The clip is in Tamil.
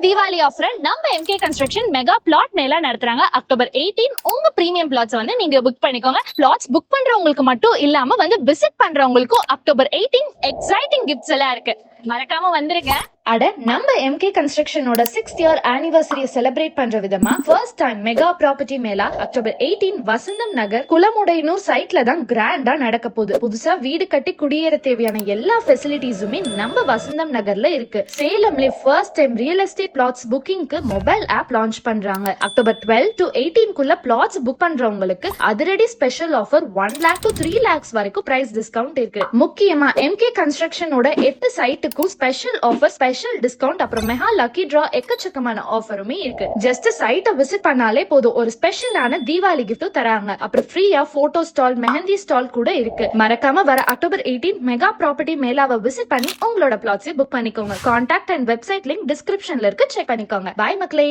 தீபாவளி ஆஃபர் நம்ம எம்கே கன்ஸ்ட்ரக்ஷன் மெகா பிளாட் மேல நடத்துறாங்க. அக்டோபர் 18 உங்க பிரீமியம் பிளாட்ஸ் வந்து நீங்க புக் பண்ணிக்கோங்க. பிளாட்ஸ் புக் பண்றவங்களுக்கு மட்டும் இல்லாம வந்து விசிட் பண்றவங்களுக்கும் அக்டோபர் 18 எக்ஸைட்டிங் கிஃப்ட்ஸ் எல்லாம் இருக்கு. மறக்காம வந்துருங்க. அட நம்ம எம்கே கன்ஸ்ட்ரக்ஷனோட 6th இயர் ஆனிவர்சரியை செலிப்ரேட் பண்ற விதமா ஃபர்ஸ்ட் டைம் மெகா ப்ராப்பர்ட்டி மேலா அக்டோபர் 18 வசந்தம் நகர் குளமுடையனூர் சைட்ல தான் கிராண்டா நடக்க போகுது. புதுசா வீடு கட்டி குடியேற தேவையான எல்லா ஃபெசிலிட்டிஸுமே நம்ம வசந்தம் நகர்ல இருக்கு. சேலம்ல first time real estate flats புக்கிங்க்கு மொபைல் ஆப் லான்ச் பண்றாங்க. அக்டோபர் 12 to 18 குள்ள பிளாட்ஸ் புக் பண்றவங்களுக்கு அதிரடி special offer 1 lakh to 3 lakhs வரைக்கும் பிரைஸ் டிஸ்கவுண்ட் இருக்கு. முக்கியமா எம்கே கன்ஸ்ட்ரக்ஷனோட 8 சைட்டுக்கும் ஸ்பெஷல் ஆஃபர், ஸ்பெஷல் டிஸ்கவுண்ட், அப்புறம் மெகா லக்கி டிரா எக்கச்சக்கமான ஆஃபருமே இருக்கு. ஜஸ்ட் சைட்டை விசிட் பண்ணாலே போதும், ஒரு ஸ்பெஷலான தீபாவளி கிஃப்ட் தராங்க. அப்புறம் ஃப்ரீயா போட்டோ ஸ்டால், மெஹந்தி ஸ்டால் கூட இருக்கு. மறக்காம வர அக்டோபர் 18 மெகா ப்ராப்பர்ட்டி மேலாவை விசிட் பண்ணி உங்களோட பிளாட்ஸை புக் பண்ணிக்கோங்க. கான்டாக்ட் அண்ட் வெப்சைட் லிங்க் டிஸ்கிரிப்ஷன்ல இருக்கு, செக் பண்ணிக்கோங்க. பாய் மக்களே.